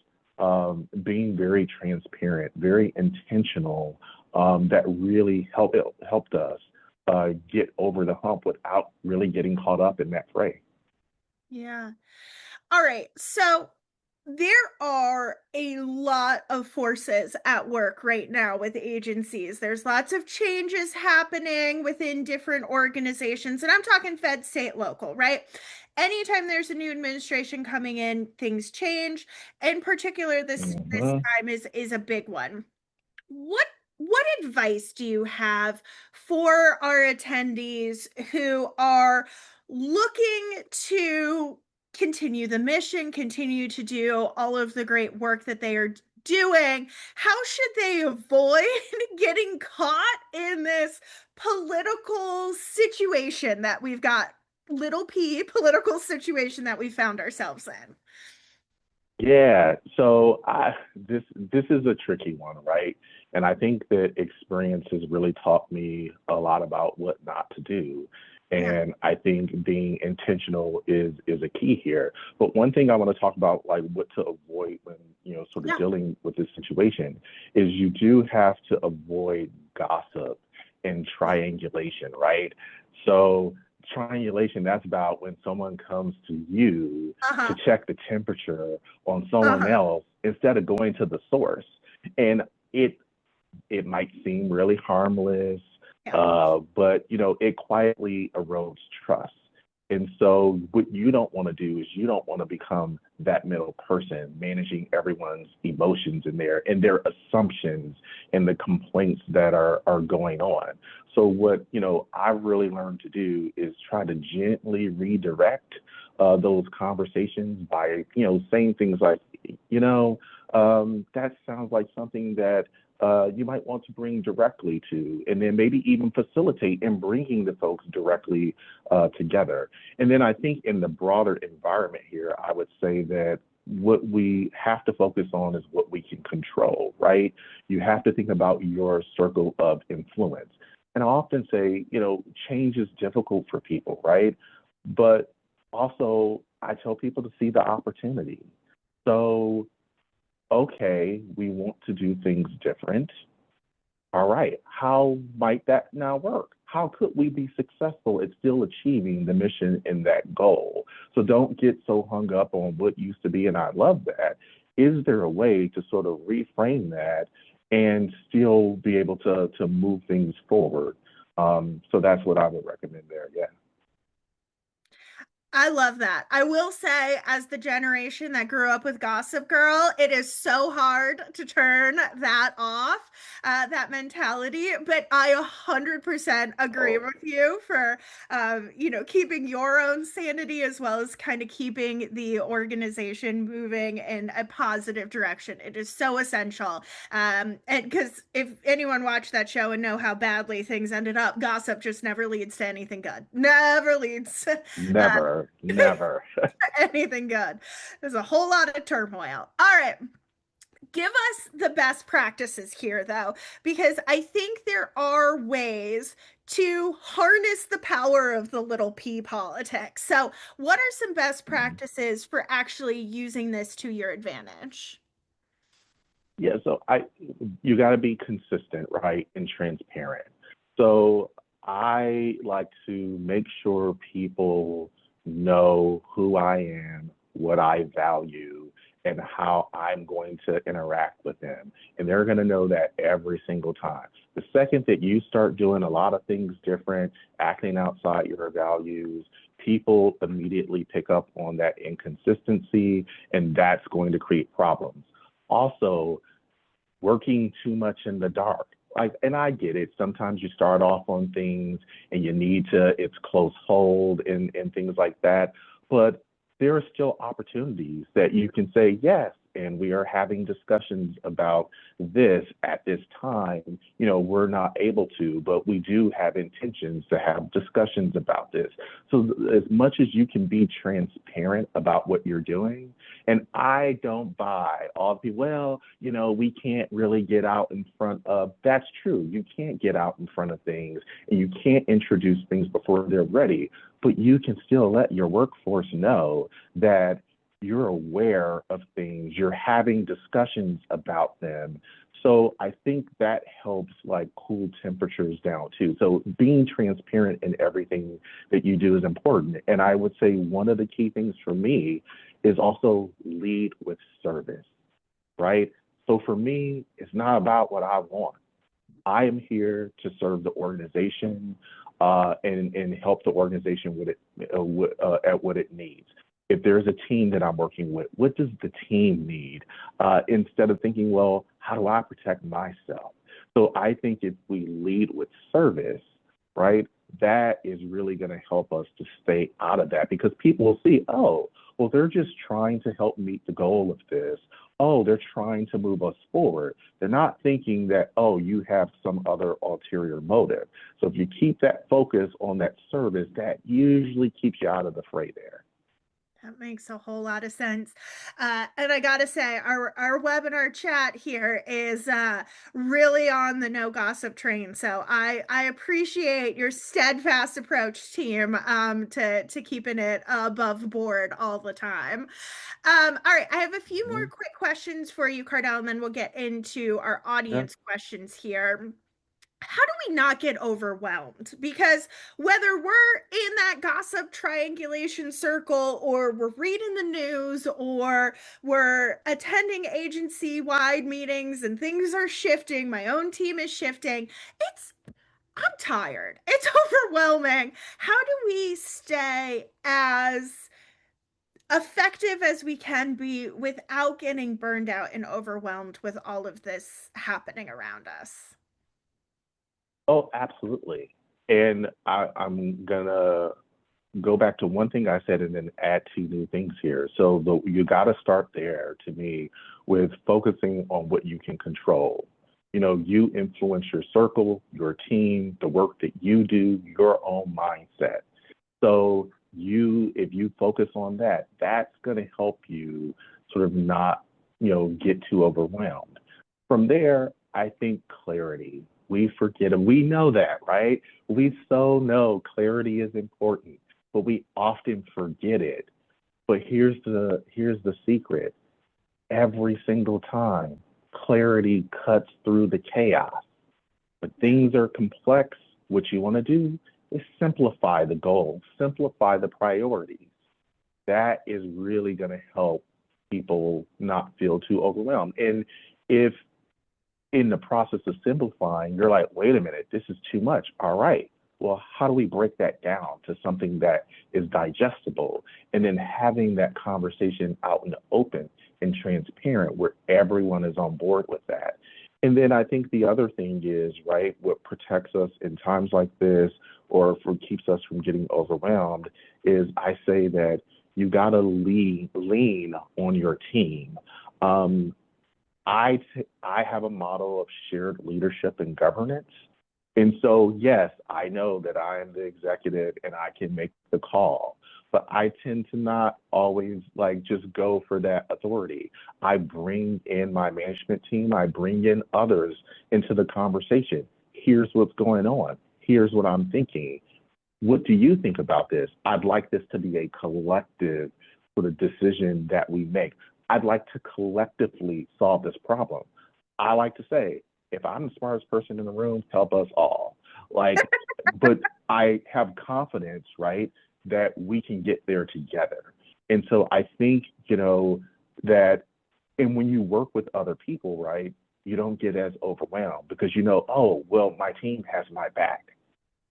Speaker 3: being very transparent, very intentional, that really helped us get over the hump without really getting caught up in that fray.
Speaker 1: Yeah. All right. So there are a lot of forces at work right now with agencies. There's lots of changes happening within different organizations, and I'm talking fed, state, local, right? Anytime there's a new administration coming in, things change. In particular, this
Speaker 3: Mhm.
Speaker 1: time is a big one. What what advice do you have for our attendees who are looking to continue the mission, continue to do all of the great work that they are doing? How should they avoid getting caught in this political situation that we've got, little p political situation that we found ourselves in?
Speaker 3: Yeah, so this is a tricky one, right? And I think that experience has really taught me a lot about what not to do.
Speaker 1: Yeah.
Speaker 3: And I think being intentional is a key here. But one thing I want to talk about, like what to avoid when, sort of
Speaker 1: Yeah.
Speaker 3: dealing with this situation, is you do have to avoid gossip and triangulation, right? So triangulation, that's about when someone comes to you to
Speaker 1: Uh-huh.
Speaker 3: check the temperature on someone
Speaker 1: Uh-huh.
Speaker 3: else instead of going to the source. And it it might seem really harmless,
Speaker 1: Yeah.
Speaker 3: but it quietly erodes trust. And so what you don't want to do is you don't want to become that middle person managing everyone's emotions in there and their assumptions and the complaints that are going on. So what I've really learned to do is try to gently redirect those conversations by saying things like, that sounds like something that you might want to bring directly to, and then maybe even facilitate in bringing the folks directly together. And then I think in the broader environment here, I would say that what we have to focus on is what we can control, right? You have to think about your circle of influence. And I often say, change is difficult for people, right? But also, I tell people to see the opportunity. So, okay, we want to do things different. All right, how might that now work? How could we be successful at still achieving the mission and that goal? So don't get so hung up on what used to be, and I love that. Is there a way to sort of reframe that and still be able to move things forward? So that's what I would recommend there. Yeah.
Speaker 1: I love that. I will say, as the generation that grew up with Gossip Girl, it is so hard to turn that off, that mentality. But I 100% agree
Speaker 3: Oh,
Speaker 1: with you for, keeping your own sanity as well as kind of keeping the organization moving in a positive direction. It is so essential. And because if anyone watched that show and know how badly things ended up, gossip just never leads to anything good. Never leads.
Speaker 3: never, never.
Speaker 1: Anything good. There's a whole lot of turmoil. All right. Give us the best practices here, though, because I think there are ways to harness the power of the little p politics. So, what are some best practices for actually using this to your advantage?
Speaker 3: Yeah, so you got to be consistent, right, and transparent. So I like to make sure people know who I am, what I value, and how I'm going to interact with them. And they're going to know that every single time. The second that you start doing a lot of things different, acting outside your values, people immediately pick up on that inconsistency, and that's going to create problems. Also, working too much in the dark. Like, and I get it. Sometimes you start off on things and you need to, it's close hold and things like that. But there are still opportunities that you can say, yes, and we are having discussions about this at this time. You know, we're not able to, but we do have intentions to have discussions about this. So as much as you can be transparent about what you're doing, and I don't buy all the people, well, you know, we can't really get out in front of, that's true. You can't get out in front of things and you can't introduce things before they're ready, but you can still let your workforce know that you're aware of things, you're having discussions about them. So I think that helps like cool temperatures down too. So being transparent in everything that you do is important. And I would say one of the key things for me is also lead with service, right? So for me, it's not about what I want. I am here to serve the organization and help the organization with at what it needs. If there's a team that I'm working with, what does the team need? Instead of thinking, well, how do I protect myself? So I think if we lead with service, right, that is really going to help us to stay out of that, because people will see, oh, well, they're just trying to help meet the goal of this. Oh, they're trying to move us forward. They're not thinking that, oh, you have some other ulterior motive. So if you keep that focus on that service, that usually keeps you out of the fray there.
Speaker 1: That makes a whole lot of sense. And I gotta say, our webinar chat here is really on the no gossip train. So I appreciate your steadfast approach, team, to keeping it above board all the time. All right, I have a few more
Speaker 3: Mhm.
Speaker 1: quick questions for you, Cardell, and then we'll get into our
Speaker 3: Yeah.
Speaker 1: audience questions here. How do we not get overwhelmed? Because whether we're in that gossip triangulation circle, or we're reading the news, or we're attending agency wide meetings and things are shifting, my own team is shifting, I'm tired. It's overwhelming. How do we stay as effective as we can be without getting burned out and overwhelmed with all of this happening around us?
Speaker 3: Oh, absolutely. And I'm gonna go back to one thing I said and then add two new things here. So you got to start there to me with focusing on what you can control. You know, you influence your circle, your team, the work that you do, your own mindset. So if you focus on that, that's going to help you sort of not, you know, get too overwhelmed. From there, I think clarity. We forget, and we know that, right? We so know clarity is important, but we often forget it. But here's the secret. Every single time, clarity cuts through the chaos. But things are complex. What you want to do is simplify the goals, simplify the priorities. That is really going to help people not feel too overwhelmed. And if in the process of simplifying, you're like, wait a minute, this is too much. All right. Well, how do we break that down to something that is digestible? And then having that conversation out in the open and transparent where everyone is on board with that. And then I think the other thing is, right, what protects us in times like this, or keeps us from getting overwhelmed, is I say that you got to lean on your team. I have a model of shared leadership and governance. And so, yes, I know that I am the executive and I can make the call, but I tend to not always like just go for that authority. I bring in my management team, I bring in others into the conversation. Here's what's going on. Here's what I'm thinking. What do you think about this? I'd like this to be a collective sort of decision that we make. I'd like to collectively solve this problem. I like to say, if I'm the smartest person in the room, help us all. Like, but I have confidence, right, that we can get there together. And so I think, you know, that And when you work with other people, right, you don't get as overwhelmed because you know, oh, well, my team has my back.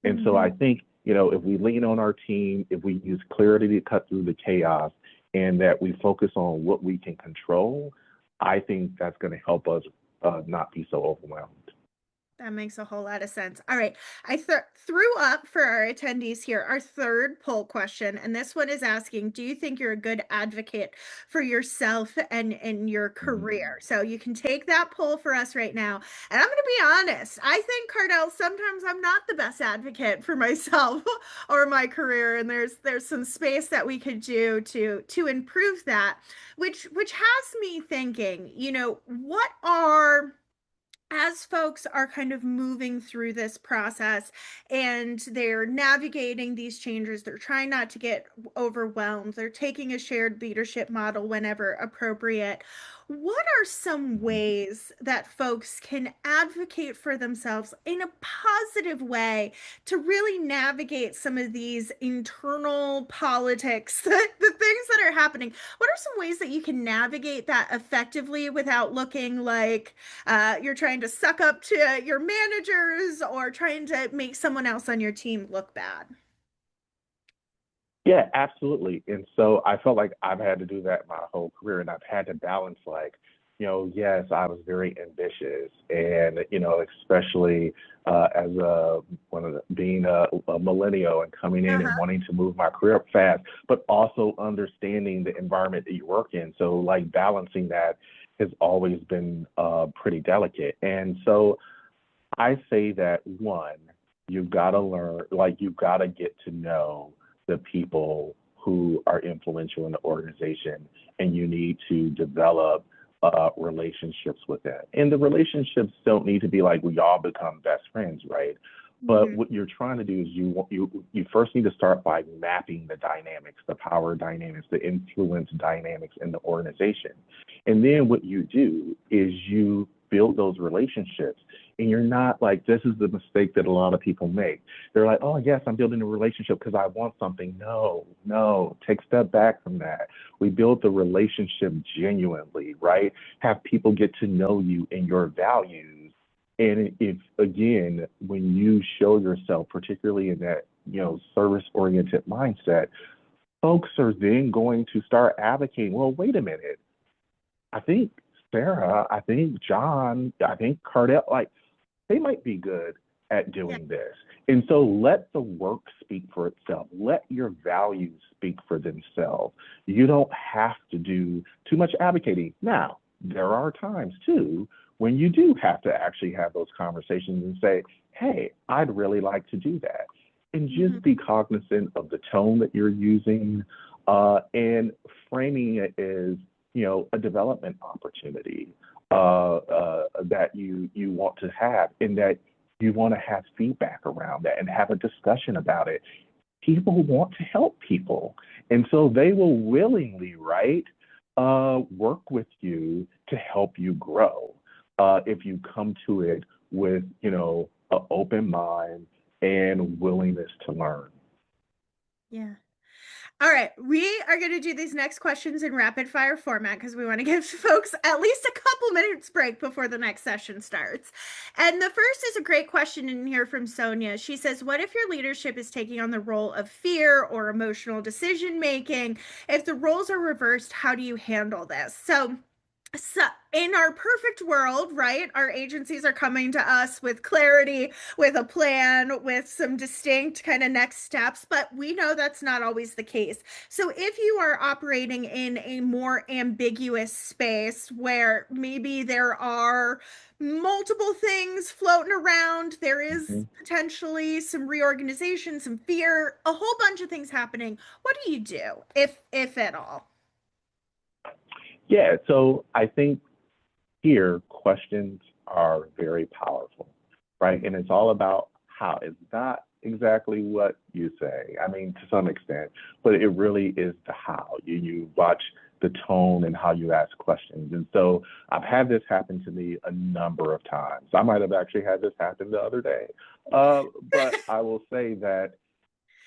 Speaker 3: And so I
Speaker 1: Mhm.
Speaker 3: think, if we lean on our team, if we use clarity to cut through the chaos and that we focus on what we can control, I think that's going to help us not be so overwhelmed.
Speaker 1: That makes a whole lot of sense. All right. I threw up for our attendees here our third poll question. And this one is asking, do you think you're a good advocate for yourself and your
Speaker 3: Mhm.
Speaker 1: career? So you can take that poll for us right now. And I'm going to be honest. I think, Cardell, sometimes I'm not the best advocate for myself or my career. And there's some space that we could do to improve that, which has me thinking, what are as folks are kind of moving through this process and they're navigating these changes, they're trying not to get overwhelmed, they're taking a shared leadership model whenever appropriate. What are some
Speaker 3: Mhm.
Speaker 1: ways that folks can advocate for themselves in a positive way to really navigate some of these internal politics, the things that are happening? What are some ways that you can navigate that effectively without looking like you're trying to suck up to your managers or trying to make someone else on your team look bad?
Speaker 3: Yeah, absolutely. And so I felt like I've had to do that my whole career, and I've had to balance like, yes, I was very ambitious, and especially as one of being a millennial and coming in and
Speaker 1: Uh-huh.
Speaker 3: wanting to move my career up fast, but also understanding the environment that you work in. So like balancing that has always been pretty delicate. And so I say that one, you've got to learn, like, you've got to get to know the people who are influential in the organization, and you need to develop relationships with them. And the relationships don't need to be like we all become best friends, right? But
Speaker 1: Hmm.
Speaker 3: what you're trying to do is you first need to start by mapping the dynamics, the power dynamics, the influence dynamics in the organization. And then what you do is you build those relationships, and you're not like, this is the mistake that a lot of people make. They're like, oh, yes, I'm building a relationship because I want something. No, no, take a step back from that. We build the relationship genuinely, right? Have people get to know you and your values. And if, again, when you show yourself, particularly in that, service oriented mindset, folks are then going to start advocating, well, wait a minute. I think Sarah, I think John, I think Cardell, like, they might be good at
Speaker 1: Yeah.
Speaker 3: doing this. And so let the work speak for itself. Let your values speak for themselves. You don't have to do too much advocating. Now, there are times too when you do have to actually have those conversations and say, hey, I'd really like to do that. And
Speaker 1: Hmm.
Speaker 3: just be cognizant of the tone that you're using and framing it as, a development opportunity that you want to have, and that you want to have feedback around that and have a discussion about it. People want to help people, and so they will willingly, right, work with you to help you grow if you come to it with an open mind and willingness to learn.
Speaker 1: Yeah. All right, we are going to do these next questions in rapid fire format because we want to give folks at least a couple minutes break before the next session starts. And the first is a great question in here from Sonia. She says, what if your leadership is taking on the role of fear or emotional decision making? If the roles are reversed, how do you handle this? So in our perfect world, right, our agencies are coming to us with clarity, with a plan, with some distinct kind of next steps, but we know that's not always the case. So if you are operating in a more ambiguous space where maybe there are multiple things floating around, there is
Speaker 3: Mhm.
Speaker 1: potentially some reorganization, some fear, a whole bunch of things happening, what do you do, if at all?
Speaker 3: Yeah, so I think here questions are very powerful, right? And it's all about how. It's not exactly what you say. I mean, to some extent, but it really is the how. You watch the tone and how you ask questions. And so I've had this happen to me a number of times. I might have actually had this happen the other day. But I will say that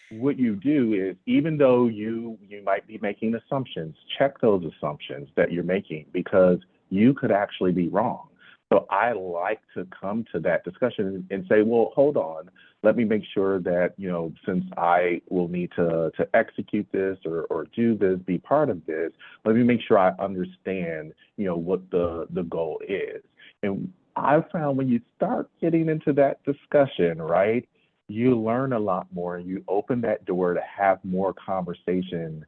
Speaker 3: what you do is, even though you might be making assumptions, check those assumptions that you're making, because you could actually be wrong. So I like to come to that discussion and say, well, hold on, let me make sure that, since I will need to execute this or do this, be part of this, let me make sure I understand, what the goal is. And I found when you start getting into that discussion, right, you learn a lot more and you open that door to have more conversation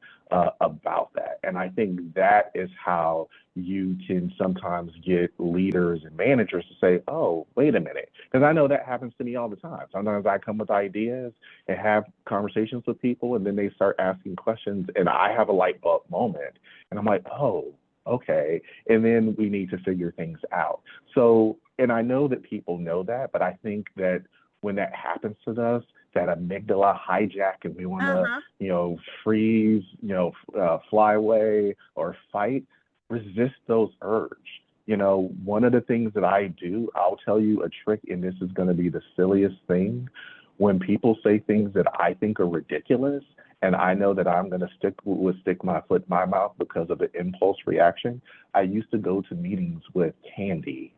Speaker 3: about that. And I think that is how you can sometimes get leaders and managers to say, oh, wait a minute. Because I know that happens to me all the time. Sometimes I come with ideas and have conversations with people, and then they start asking questions, and I have a light bulb moment. And I'm like, oh, okay. And then we need to figure things out. So, and I know that people know that, but I think that when that happens to us, that amygdala hijack and we want to,
Speaker 1: Uh-huh.
Speaker 3: freeze, fly away or fight, resist those urge. One of the things that I do, I'll tell you a trick, and this is going to be the silliest thing. When people say things that I think are ridiculous, and I know that I'm going to stick my foot in my mouth because of the impulse reaction, I used to go to meetings with candy,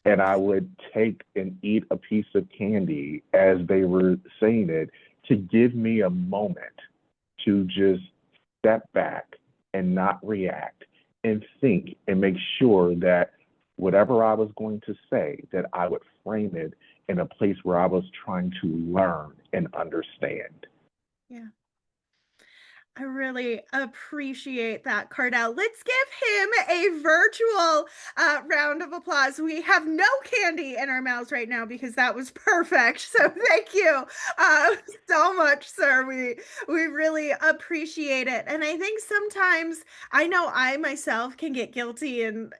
Speaker 3: and I would take and eat a piece of candy as they were saying it to give me a moment to just step back and not react and think and make sure that whatever I was going to say, that I would frame it in a place where I was trying to learn and understand.
Speaker 1: Yeah. I really appreciate that, Cardell. Let's give him a virtual round of applause. We have no candy in our mouths right now because that was perfect. So thank you uh, so much, sir. We really appreciate it. And I think sometimes I know I myself can get guilty in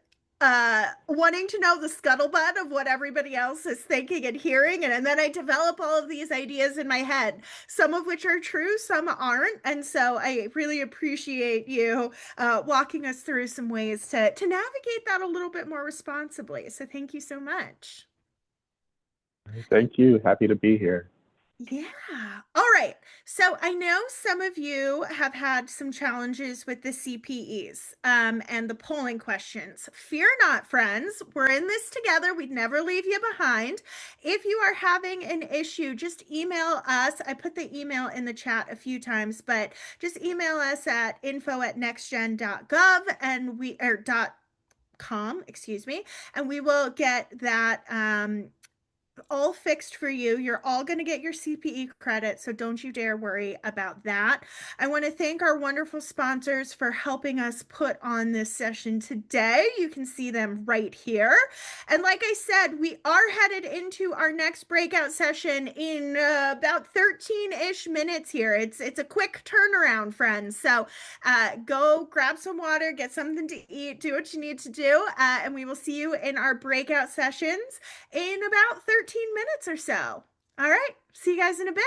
Speaker 1: wanting to know the scuttlebutt of what everybody else is thinking and hearing, and then I develop all of these ideas in my head, some of which are true, some aren't. And so I really appreciate you walking us through some ways to navigate that a little bit more responsibly. So thank you so much.
Speaker 3: Thank you. Happy to be here.
Speaker 1: Yeah. All right. So I know some of you have had some challenges with the CPEs and the polling questions. Fear not, friends. We're in this together. We'd never leave you behind. If you are having an issue, just email us. I put the email in the chat a few times, but just email us at info@nextgen.gov and .com, excuse me, and we will get that all fixed for you. You're all going to get your CPE credit, so don't you dare worry about that. I want to thank our wonderful sponsors for helping us put on this session today. You can see them right here. And like I said, we are headed into our next breakout session in about 13-ish minutes here. It's a quick turnaround, friends. So go grab some water, get something to eat, do what you need to do, and we will see you in our breakout sessions in about 13 minutes or so. All right. See you guys in a bit.